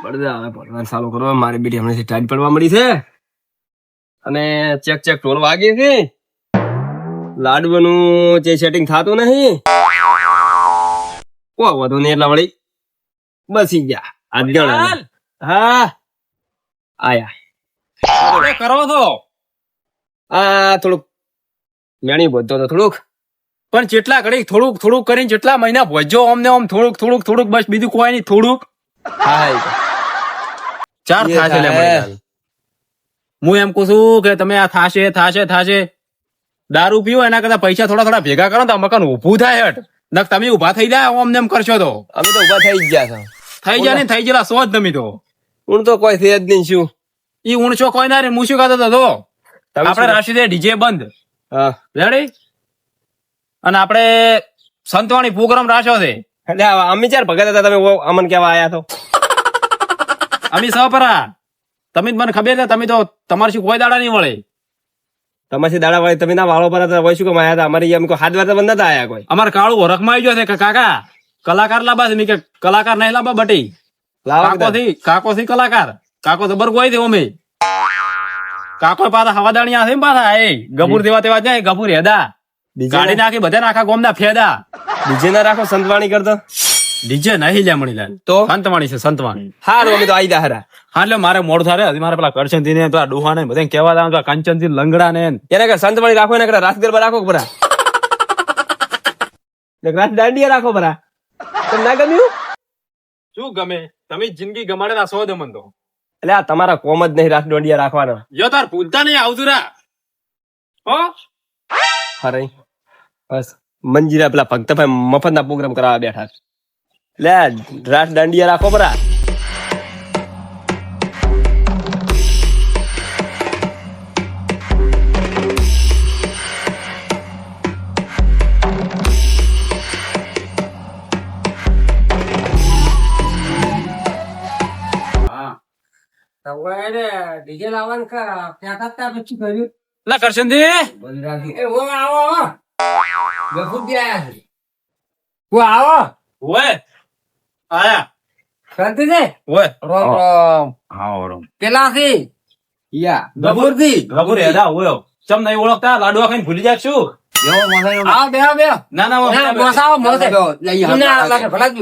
પડવાનું ચાલુ કરો. મારી બેટી હમણાંથી ટાઈટ પડવા મળી છે અને ચેક ટોલ વાગી છે. લાડવાનું જે સેટિંગ થતું નહીં. કોઈ વધુ નહીં એટલા વળી બસી ગયા. હા આયા કરો તો આ થોડુંક મેણી બધો તો થોડુંક પણ જેટલા ઘડી થોડુંક કરીને જેટલા મહિના ભોજો અમને આમ થોડુંક બસ બીજું કોઈ નહીં. થોડુંક ચાર થાશે લે મને. હું એમ કહું છું કે તમે આ થાશે દારૂ પીવો એના કરતા પૈસા થોડા ભેગા કરો તો મકાન ઉભું થાય. હટ નક તમે ઉભા થઈ જાય અમને એમ કરશો તો અમે તો ઉભા થઈ જ ગયા છે. થઈ જાય ને થઈ ગયેલા સો જ તમે તો હું તો કોઈ થઈ જ નહીં. શું ઈ ઊંચો કોઈ ના રે. હું શું કહેતો હતો આપડે રાશિદે ડીજે બંધ હા રેડી અને આપડે સંતવાણી પ્રોગ્રામ રાખ્યો છે. એટલે અમે ચાર ભગત હતા તમે અમન કેવા આયા તો અમે સપરા તમે મને ખબર છે તમે તો તમારે શું કોઈ દાડા નહીં વળે. તમારી દાડા વાળી તમે ના વાળો પર હતા હોય શું કે આયા હતા. અમારી એમ કોઈ હાથ વાર બંધ નતા આયા કોઈ. અમારે કાળું વરખમાં આવી ગયો છે કે કાકા કલાકાર લાવવા છે કે કલાકાર નહીં લાવવા બટી કાકો થી કલાકાર કાકો તો બર કોઈ દે અમે કાકો પાછા હવાદાણી છે પાછા એ ગભુર તેવા જાય ગભુર હેદા ગાડી નાખી બધા આખા ગોમના ફેદા. ડીજે ના રાખો સંતવાણી કરતો ડીજે નહીં લે મણી લાલ તો સંતવાણી છે સંતવાણી. હારું અમે તો આઈ દા હરા. હા એટલે મારે મોડું થાય મારે પેલા કરશનથી ને પેલા ડોહા ને બધા કેવા દાવ કંચનથી લંગડા ને એને કે સંતવાણી રાખો એને રાસ ગરબા રાખો બરા. રાસ દાંડિયા રાખો બરા. તમને ના ગમ્યું? શું ગમે તમે જિંદગી ગમાડેલા સો દમન તો એટલે આ તમારા કોમ જ નહીં રાસ દોંડિયા રાખવાનો. જો તાર ભૂલતા નહીં આવતું રા હો અરે બસ મંજીરા પેલા ભક્તભાઈ મફત ના પ્રોગ્રામ કરાવવા બેઠા છે. લે રાસ દાંડિયા રાખો બરા. ડીજે લાવવાનું ક્યાં કરતા પછી કર્યું લા કરશનથી એ ઓ આવો ગફુર આયા છે. ઓ આવો ઓય આયા શાંતિ છે. ઓય રોમ રોમ હા રોમ પેલા થી યા ગફુર થી ગભુર હેદા ઓય ચમ નહીં ઓળખતા લાડવા ખાઈને ભૂલી જાય શું? આવો બેહો ના મોસાવો મોસે તું ના લાગે ભલા જ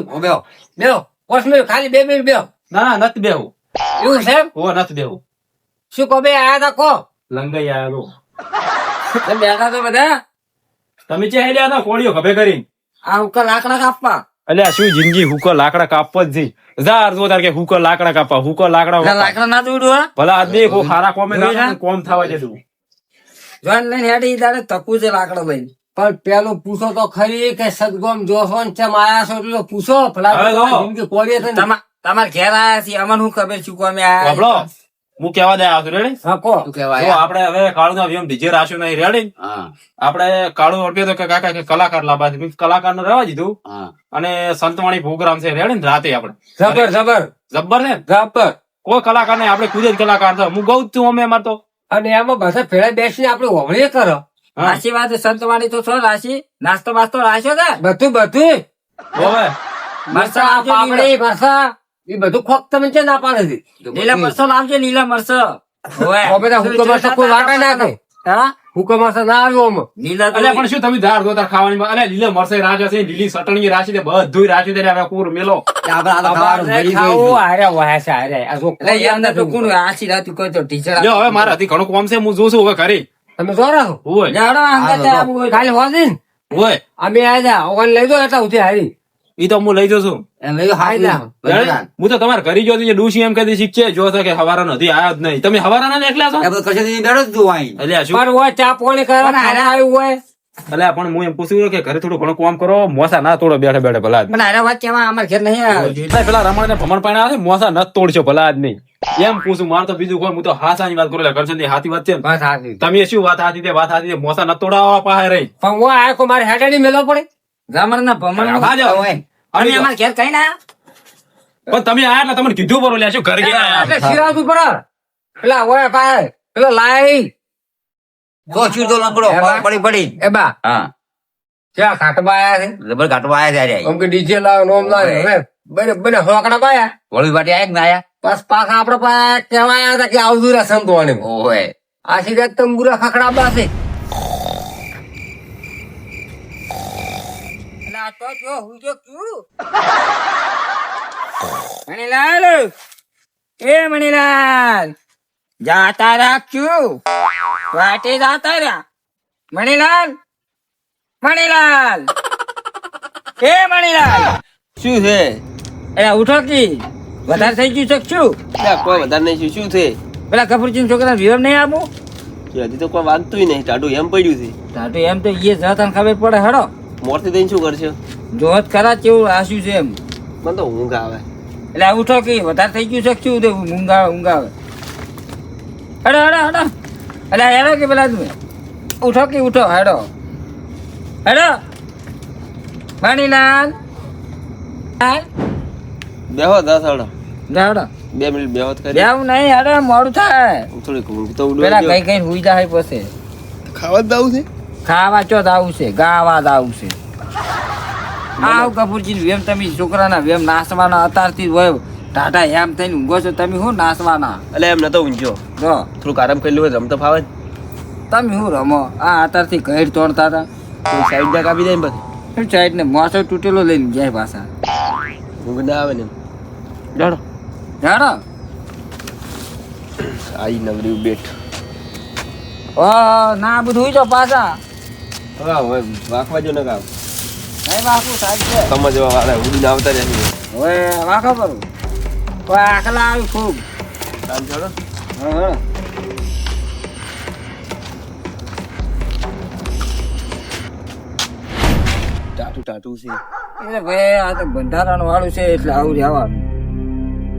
બેહો કોસ મે ખાલી 2 મિનિટ બેહો. ના નથી બેવું એવું છે ઓ નથી બેવું શું કો બે આયા તા કો લંગાઈ આયો તમે બેઠા તો બધા તમે ચે હેલ્યા હતા કોળીઓ ખભે કરીને આ ઉકા લાકડા કાપવા અલ્યા શું જિંદગી હુકો લાકડા કાપવા જ જી હજાર જોતાર કે હુકો લાકડા કાપવા હુકો લાકડા લાકડા ના દોડવા ભલા આદમી કો ખારા કોમે ના કોમ થવા દે તું જોન લઈને હેડી દાડે તકુ છે લાકડો લઈને પણ પેલું પૂછો તો ખરી કે સદગોમ જોશો ને ચમ આયા છો એટલે પૂછો ભલા જિંદગી કોળીએ છે તમારે ઘેર આયા છે અમને હું ખબર છું કોમે આયા બાબલો હું કેવા દે આવતો રેડી હા કો તો આપણે હવે કાળુના વિયમ ડીજે રાખ્યો નહીં રેડી આપણે કાળુ ઓળખ્યો તો કે કાકા કે કલાકાર લાવવા છે કલાકાર નો રહેવા દીધું અને સંતવાણી પ્રોગ્રામ છે રેડી ને રાતે આપણે જબ્બર ને જબ્બર કોઈ કલાકાર નહીં આપણે ખુદ જ કલાકાર છો હું ગૌ છું અમે અમાર તો અને એમાં બધા ભેળા બેસીને આપણે હોમળી કરો રાશી વાત સંતવાણી તો છો રાશી નાસ્તો બાસ્તો રાખ્યો છે બધું હવે મરસા પાપડી મરસા એ બધું ખોક તમે છે ના પાડે છે લીલા મરસો લાવજો લીલા મરસો બધા હુકમ મરસો કોઈ વાટા ના કરે હા હુકમ મરસો ના આવ્યો લીલા અલ્યા પણ શું તમે ધાર દોતાર ખાવાની અરે લીલા મરસાઈ રાજા છે લીલી સટણી રાશી છે બધું રાશી દે હવે કુર મેલો હવે મારા હતી ઘણું કોમ છે હું જોઉં છું હવે ઘરે તમે જોરા કાલે હોદી હોય અમે આવ્યા ઓન લઈ દો એટલે ઉઠી હારી ઈ તો હું લઈ જઉં છું હું તો તમારે ઘરે જો ડૂસી એમ કદી શીખશે જો કે હવારા નથી આયા જ નહીં તમે હવારા ના એકલા છો અલ્યા શું ચા પાણી કરવાના હારે આવ્યું હોય અલ્યા પણ હું એમ પૂછ્યું કે ઘરે થોડું ઘણું કામ કરો મોસા ના તોડો બેઠે બેઠે ભલા પણ હારે વાત કેવા અમારે ઘેર નહીં આવ્યો પેલા રમણ ને ભમણ પાણી આવે મોસા ન તોડશો ભલા જ નહીં એમ પૂછું મારે તો બીજું કોઈ હું તો હાસાની વાત કરું કરશે હાથી વાત છે તમે શું વાત હાથી તે વાત હાથી મોસા ન તોડાવવા પાસે રહી પણ હું આ મારે હેડાની મેલો પડે રમણ ના ભમણ અને અમારે ઘેર કઈ ના પણ તમે આયા એટલે તમને કીધું બરો લ્યા શું ઘર ગયા સિરાજ ઉપર પેલા હોય ભાઈ પેલો લાઈ પડી એ બા હા ક્યાં ઘાટમાં આયા છે જબર ઘાટવા આયા ત્યારે આમ કે ડીજે લાવ નોમ લાવ હવે બને હોકડા પાયા વળી વાટી આયા કે ના આયા બસ પાછા આપડે પાસે કહેવાય હતા કે આવતું રે સંતવાણી ઓય આ સીધા તંબુરા ખખડાબા છે એટલે આ તો જો હું જો ક્યું મણીલાલ એ મણીલાલ જાતા રાખ્યું વાટે જાતા રહ્યા મણીલાલ મણીલાલ એ મણીલાલ શું છે એ ઉઠો કી વધારે થઈ ગયું છે શું અલ્યા, કોઈ વધારે નહીં. શું છે પેલા કપૂરજી છોકરા વિવર નહીં આપું હજી તો કોઈ વાગતું નહીં. ટાટું એમ પડ્યું છે. તાટું એમ તો એ જતા ખબર પડે હડો મોરથી દઈને શું કરશો? જોત ખરા કેવું આસ્યું છે એમ મને તો ઊંઘ આવે. એટલે ઉઠો કી વધારે થઈ ગયું છે શું તે ઊંઘાવે ઊંઘાવે હડો હડો હડો એટલે હેડો કે પેલા તમે ઉઠો કી ઉઠો હેડો હેડો મણીલાલ બેહો 10 હડો હેડો 2 મિનિટ બેહો જ કરી. જાવ નહીં હેડો મોડું થાય થોડીક ઊંઘ તો પેલા ઉડવા કઈ કઈ હુઈ જાય પછી ખાવા જ દાવું છે. ખાવા ચોથ આવું છે ગાવા જ આવું છે આવ કપૂરજી વેમ તમે છોકરાના વેમ નાસવાના અત્યારથી હોય ટાટા એમ થઈને ઊંઘો છો તમે શું નાસવાના એટલે એમ નતો ઊંઘ્યો. જો થોડુંક આરામ કરી હોય રમતો ફાવે ને. તમે શું રમો આ અત્યારથી ઘેર તોડતા હતા તો સાઈડ જાક આપી દે ને પછી શું સાઈડ ને મોસો તૂટેલો લઈને જાય પાછા ઊંઘ ના આવે ને એમ. જાડો જાડો આઈ નવરી બેઠ. ઓ ના બધું હુઈ જાઓ પાછા હા હવે વાંખવા જો ને કામ નહીં વાંકું સાહેબ છે સમજવા વાળા ઉડીને આવતા રહેશે. હવે વાંખો કરું કોઈ આખલા આવી ખૂબ કામ છોડો. હા ટાટું છે. એટલે ભાઈ આ તો બંધારણ વાળું છે એટલે આવું રહેવાનું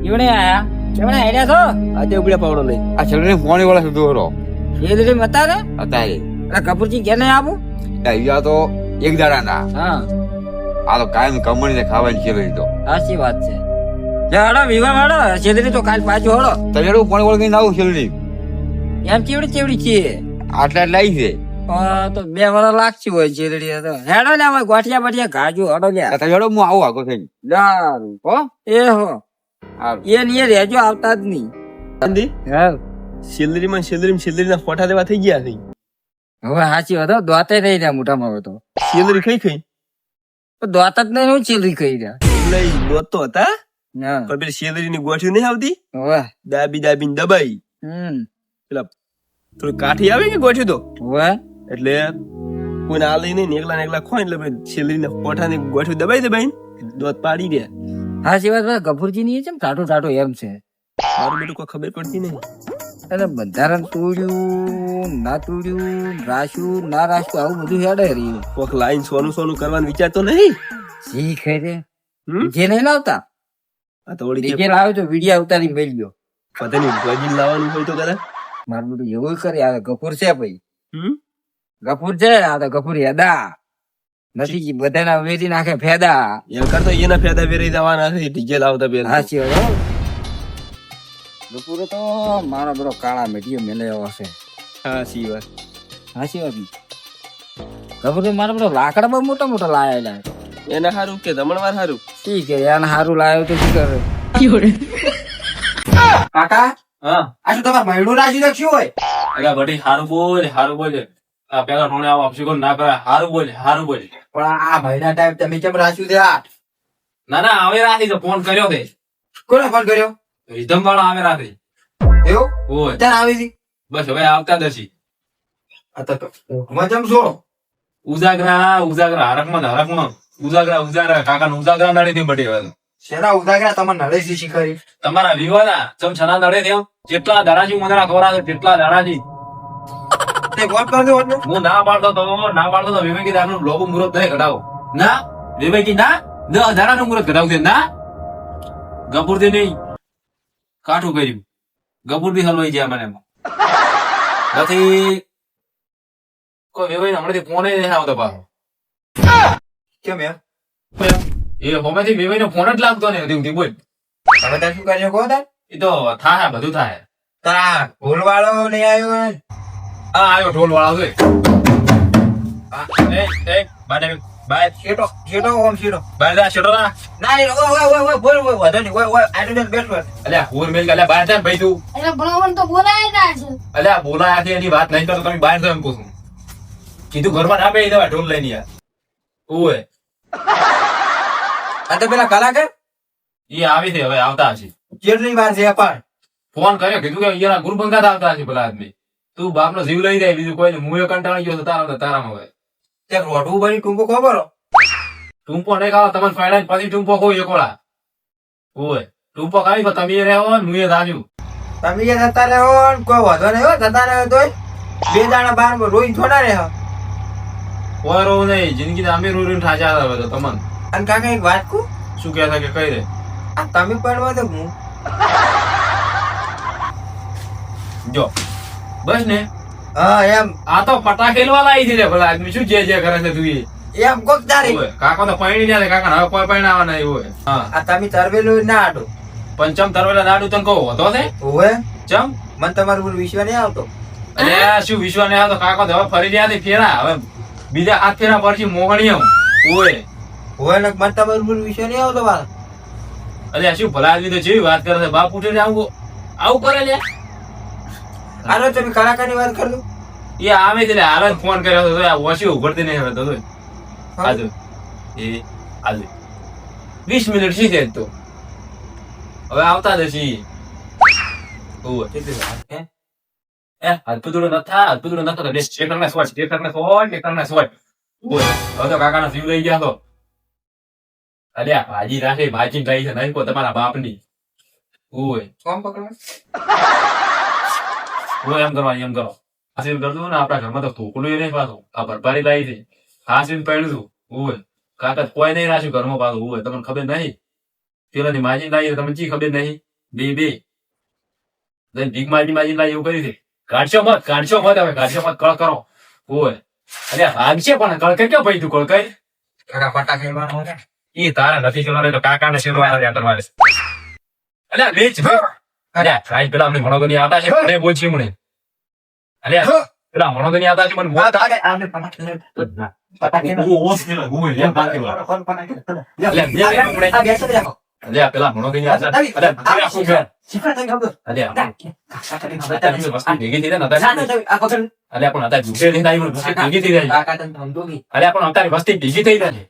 એવડે આયા કેવડે આયા છો આજે ઉબડ્યા પાવડો નહીં. આ છેલ્લે ફોન વાળા સુધી હરો એ રીતે મતા રે અત્યારે એટલે કપૂરજી કેને આપું અહીંયા તો એક દાડાના હા આ તો કાયમ કમણીને ખાવાની છે લઈ તો સાચી વાત છે હડો વિવાહ હડો છેદરી તો કાલ પાછું હડો તમે એનું ફોન વાળા કઈ આવું છેલ્લી એમ ચેવડી ચેવડી છે આટલા લાવી છે તો 2 વર્ષ લાગતી હોય છેદડી તો હેડો ને હવે ગોઠિયા બઠિયા ગાજુ હડો લ્યા તમે હેડો હું આવું આગો થઈ દારૂ હો એ હો એ ને એ રેજો આવતા જ નહીં ગાંધી હા શેલરીના ફોટા દેવા થઈ ગયા છે. હવે સાચી વાત હો દોતે રહી રહ્યા મોટામાં હવે તો શેલરી ખાઈ પણ દોત જ નહીં હું ચીલરી કહી રહ્યા એટલે દોત તો હતા હા પણ પેલી શેલરીની ગોઠીઓ નહીં આવતી હવે દાબીને દબાઈ પેલા થોડી કાઠી આવે કે ગોઠ્યું તો હવે એટલે કોઈને આ લઈ નહીં એકલા ને એકલા ખોય એટલે શેલરીના ફોટાની ગોઠીઓ દબાઈ દોત પાડી દે. સાચી વાત કપૂરજી ની છે ટાટો ટાટો એમ છે મારું બેટું કોઈ ખબર પડતી નહીં. એટલે બંધારણ તોડ્યું ના તોડ્યું રાખ્યું ના રાખ્યું આવું બધું હેડે રહ્યું કોક લાઈન સોનું કરવાનું વિચારતો નહીં. શીખ રે હમ? જે નહીં લાવતા આ તો વળી ડીજે લાવ્યો તો વિડીયો ઉતારી મેળ ગયો પતા નહીં ગોજીને લાવવાનું હોય તો કદાચ. મારું બધું એવું કરે આવે ગફુર છે ભાઈ હમ? ગફુર છે આ તો ગફુર હેદા નથી બધાના વેરી નાખે ફેદા એમ કરતો એના ફાયદા વેરી જવાના છે ડીજે લાવતા પેલા. સાચી વાત હો. ગફુરે તો મારો બધો કાળા મેટીઓ મેળવ્યો હશે સાચી વાત. સાચી વાત ગફુરે મારો બધો લાકડા બહુ મોટા મોટા લાયેલા એના સારું કે જમણવાર સારું. ઠીક છે એને સારું લાવ્યો તો શું કરે કાકા હા આ શું તમારે મહિનું રાજી રાખ્યું હોય અરે બટી હારું બોલ આ પેલા ઠોણે આવો અપશિકોન ના કરે હારું બોલ પણ આ મહિના ટાઈમ તમે કેમ રાખ્યું છે આ ના હવે રાતી તો ફોન કર્યો તે કોને ફોન કર્યો વિધમ વાળા આવે રાતે એવું ઓય ક્યારે આવી હતી બસ હવે આવતા દસી મજમ છો ઉજાગરા હરકમાં ઉજાગરા કાકા ઉજાગરા નડે થી બટી હવે શેના ઉદાગરા તમને નડે છે શીખરી તમારા વિવાના ચમ છના નડે થયો જેટલા દાડાજી મંદરા ખોરા છે તેટલા દાડાજી તે ફોન કરી દો હું ના પાડતો તો વિવેકી દાનું લોબો મુહૂર્ત નહીં ઘટાવો ના વિવેકી ના 10,000 નું મુહૂર્ત ઘટાવું છે ના ગપુર થી નહીં કાઠું કર્યું ગપુર બી હલવાઈ ગયા મને નથી કોઈ વિવેક હમણાંથી ફોન નહીં આવતો પાછો કેમ યાર એ હોમેથી વિવેક નો ફોન જ લાગતો ને હતી બોલ તમે તાર શું કર્યો કહો તાર એ તો થાય બધું થાય તાર ભૂલ વાળો નહીં આવ્યો હા આવ્યો ઢોલ વાળો છે બાય શેઠો ઓમ શેઠો. બાય જા શેઠો ના ના રે, ઓય બોલ વધો નહીં, ઓય આટલું બેઠ બેઠ. અલ્યા હોર મેલ અલ્યા બહાર જા ને ભાઈ તું એટલે ભણવાનું તો બોલાય ના છે. અલ્યા બોલાયા છે એની વાત નહીં કરતો તમે બહાર જાવ એમ પૂછું કીધું ઘરમાં ના બેસી દેવા ઢોલ લઈને યાર ઓય આ તો પેલા કલાકાર એ આવી છે હવે આવતા હશે કેટલી વાર છે પણ ફોન કર્યો કીધું કે અહીંયા ગુરુ બંગાત આવતા હશે પેલા આદમી તું બાપનો જીવ લઈ જાય બીજું કોઈ મુએ કંટાળી ગયો તો તારામાં હવે તે રોટવું બની ટૂંકો ખબર ટૂંપો નહીં ખાવા તમને ફાયડા પછી ટૂંપો કોઈ એકોળા ઓય ટૂંપો ખાવી તો તમે રહેવો ને મુએ રાજુ તમે એ જતા રહો ને કોઈ વધો નહીં હો, જતા રહો તોય 2 દાડા બાર રોઈ થોડા રહે. કોઈ રો નહીં જિંદગી અમે રોઈને ઠાચા આવે તો તમને અને કાકા એક વાત કહું, શું કહેતા કે કઈ રે આ તમે પડવા તો હું જો બસ ને હા એમ આ તો ફટા ખેલવા લાવી છે રે ભલા આદમી શું જે કરે છે તું એમ કોક તારી ઓય કાકો તો પૈણી ને કાકા હવે કોઈ પૈણાવા નહીં હોય હા આ તમે તરવેલું ના આટો પંચમ તરવેલા નાડુ તને કહો હતો છે ઓવે ચમ મને તમારું બોલ વિશ્વાસ નહીં આવતો. અરે શું વિશ્વાસ નહીં આવતો કાકો તો હવે ફરી રહ્યા ફેરા હવે બીજા 8 ફેરા પરથી મોહણી ઓય ઓવે ને મને તમારું બોલ વિશ્વાસ નહીં આવતો વાળ. અરે શું ભલા આદમી તો જેવી વાત કરે છે બાપ ઉઠીને આવું કરે લે આનો તમે કલાકારની વાત કર દો. એ આવે છે હાલ જ ફોન કર્યો હતો આ ઓછી ઉઘડતી નહીં હવે તો આજુ એ આજુ 20 મિનિટ છે જ તો હવે આવતા જ હશે ઓય કેટલી વાત હે? હાથપુતળો નતો બે સ્ટેકરને સોય ઓય હવે તો કાકાનો જીવ લઈ ગયા તો અલ્યા ભાજી રાખે ભાજી લઈ છે નહીં કો તમારા બાપની ઓય કોમ પકડવા ઓય એમ કરો હાસીન કરતું ને આપણા ઘરમાં તો ધોકડું નહીં પાછું આ ભરપારી લાવી છે હાસીન પડ્યું છું ઓય કાકા કોઈ નહીં રાખ્યું ઘરમાં પાછું ઓય તમને ખબર નહીં પેલાની માજી લાવી તમને ચી ખબર નહીં બે ભીખ માજી લાવી એવું કર્યું છે કાઢશો મત હવે કાઢશો મત કળ કરો ઓય અરે ભાગશે પણ કળ કઈ ક્યાં ભાઈ તું કળ કઈ કાકા ફટાકે મારવાનો છે. ઈ તારા નથી ચલાવે તો કાકાને શેરવા કરવા છે અલ્યા વેચ અલ્યા ભાઈ પેલા અમને ભણો નહીં આવતા છે મને બોલ છે મને અલ્યા પેલા ભણો નહીં આવતા છે મને બોલ ફટાકે આ બેસો જ રાખો. અલ્યા પેલા ભણો નહીં આવતા શીખવા તને ખબર. અલ્યા વસ્તુ ભેગી થઈ ના, ના, આ પકડ. અલ્યા પણ હતા ભેગી થઈ જાય કાકા તને સમજો નહીં. અલ્યા પણ અત્યારે વસ્તી ભેગી થઈ જાય